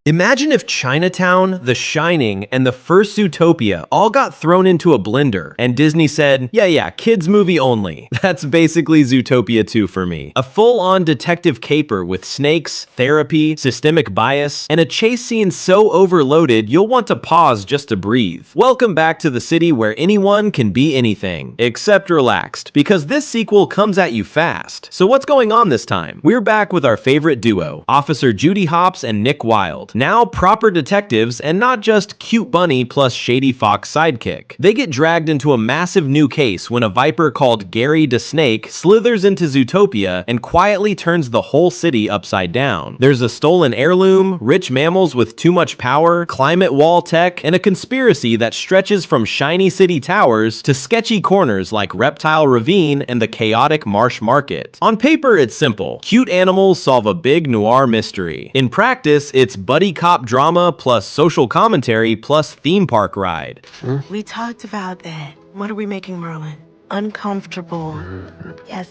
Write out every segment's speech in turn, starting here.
Imagine if Chinatown, The Shining, and the first Zootopia all got thrown into a blender, and Disney said, yeah, kids movie only. That's basically Zootopia 2 for me. A full-on detective caper with snakes, therapy, systemic bias, and a chase scene so overloaded you'll want to pause just to breathe. Welcome back to the city where anyone can be anything, except relaxed, because this sequel comes at you fast. So what's going on this time? We're back with our favorite duo, Officer Judy Hopps and Nick Wilde. Now proper detectives and not just cute bunny plus shady fox sidekick. They get dragged into a massive new case when a viper called Gary the Snake slithers into Zootopia and quietly turns the whole city upside down. There's a stolen heirloom, rich mammals with too much power, climate wall tech, and a conspiracy that stretches from shiny city towers to sketchy corners like Reptile Ravine and the chaotic Marsh Market. On paper, it's simple. Cute animals solve a big noir mystery. In practice, it's buddy cop drama plus social commentary plus theme park ride. We talked about that. What are we making Merlin? Uncomfortable. Yes.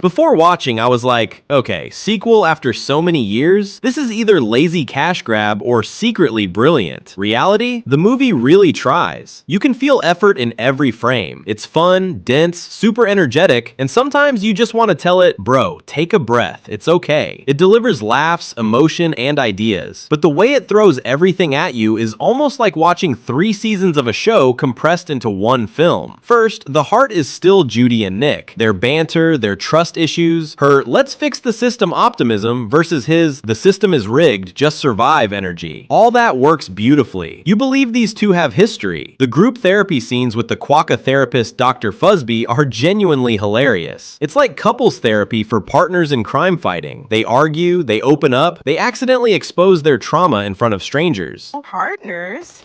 Before watching, I was like, okay, sequel after so many years? This is either lazy cash grab or secretly brilliant. Reality? The movie really tries. You can feel effort in every frame. It's fun, dense, super energetic, and sometimes you just want to tell it, bro, take a breath, it's okay. It delivers laughs, emotion, and ideas. But the way it throws everything at you is almost like watching 3 seasons of a show compressed into one film. First, the heart is still Judy and Nick. Their banter, their trust issues, her let's fix the system optimism versus his the system is rigged, just survive energy. All that works beautifully. You believe these two have history. The group therapy scenes with the quokka therapist Dr. Fuzzby are genuinely hilarious. It's like couples therapy for partners in crime fighting. They argue, they open up, they accidentally expose their trauma in front of strangers. Partners?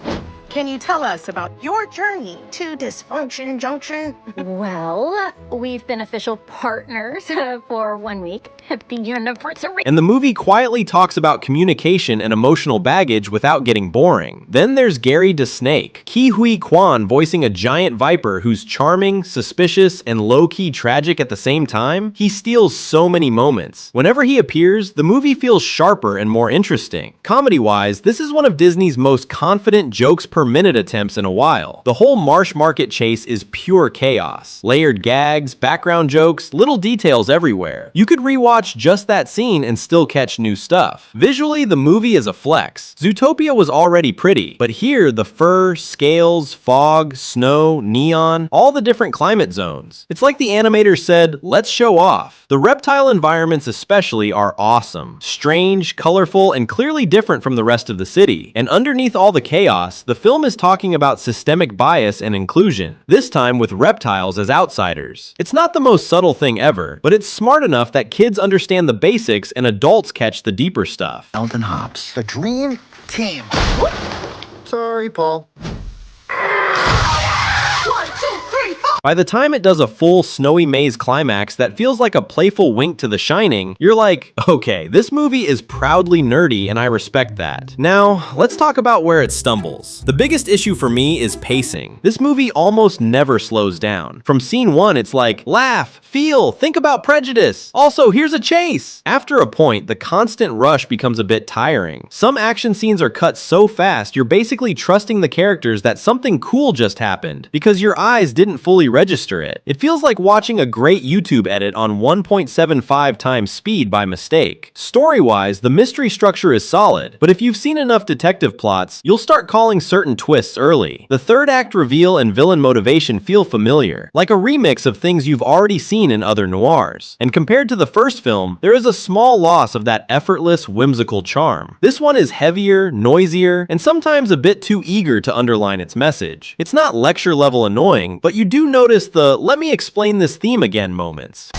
Can you tell us about your journey to Dysfunction Junction? Well, we've been official partners for 1 week. Happy anniversary. And the movie quietly talks about communication and emotional baggage without getting boring. Then there's Gary the Snake, Ke Huy Quan voicing a giant viper who's charming, suspicious, and low-key tragic at the same time. He steals so many moments. Whenever he appears, the movie feels sharper and more interesting. Comedy-wise, this is one of Disney's most confident jokes per minute attempts in a while. The whole Marsh Market chase is pure chaos. Layered gags, background jokes, little details everywhere. You could rewatch just that scene and still catch new stuff. Visually, the movie is a flex. Zootopia was already pretty, but here the fur, scales, fog, snow, neon, all the different climate zones. It's like the animator said, let's show off. The reptile environments especially are awesome. Strange, colorful, and clearly different from the rest of the city. And underneath all the chaos, the film is talking about systemic bias and inclusion, this time with reptiles as outsiders. It's not the most subtle thing ever, but it's smart enough that kids understand the basics and adults catch the deeper stuff. Eldon Hopps, the dream team. Sorry, Paul. By the time it does a full snowy maze climax that feels like a playful wink to The Shining, you're like, okay, this movie is proudly nerdy and I respect that. Now, let's talk about where it stumbles. The biggest issue for me is pacing. This movie almost never slows down. From scene 1, it's like, laugh, feel, think about prejudice. Also, here's a chase. After a point, the constant rush becomes a bit tiring. Some action scenes are cut so fast, you're basically trusting the characters that something cool just happened, because your eyes didn't fully register it. It feels like watching a great YouTube edit on 1.75 times speed by mistake. Story-wise, the mystery structure is solid, but if you've seen enough detective plots, you'll start calling certain twists early. The third act reveal and villain motivation feel familiar, like a remix of things you've already seen in other noirs. And compared to the first film, there is a small loss of that effortless, whimsical charm. This one is heavier, noisier, and sometimes a bit too eager to underline its message. It's not lecture-level annoying, but you do notice the let me explain this theme again moments.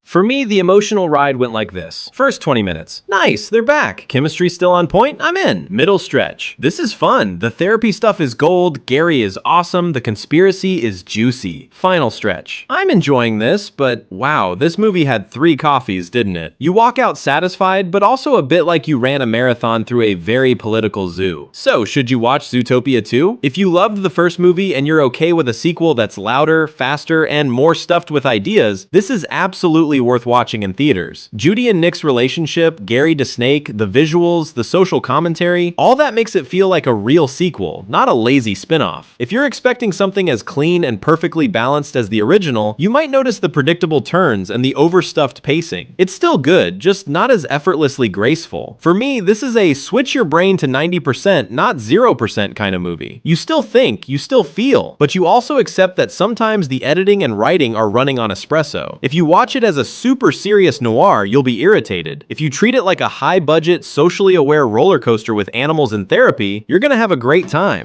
For me, the emotional ride went like this. First 20 minutes. Nice, they're back. Chemistry still on point? I'm in. Middle stretch. This is fun. The therapy stuff is gold. Gary is awesome. The conspiracy is juicy. Final stretch. I'm enjoying this, but wow, this movie had 3 coffees, didn't it? You walk out satisfied, but also a bit like you ran a marathon through a very political zoo. So, should you watch Zootopia 2? If you loved the first movie and you're okay with a sequel that's louder, faster, and more stuffed with ideas, this is absolutely easily worth watching in theaters. Judy and Nick's relationship, Gary to Snake, the visuals, the social commentary, all that makes it feel like a real sequel, not a lazy spin-off. If you're expecting something as clean and perfectly balanced as the original, you might notice the predictable turns and the overstuffed pacing. It's still good, just not as effortlessly graceful. For me, this is a switch your brain to 90%, not 0% kind of movie. You still think, you still feel, but you also accept that sometimes the editing and writing are running on espresso. If you watch it as a super serious noir, you'll be irritated. If you treat it like a high-budget, socially aware roller coaster with animals in therapy, you're gonna have a great time.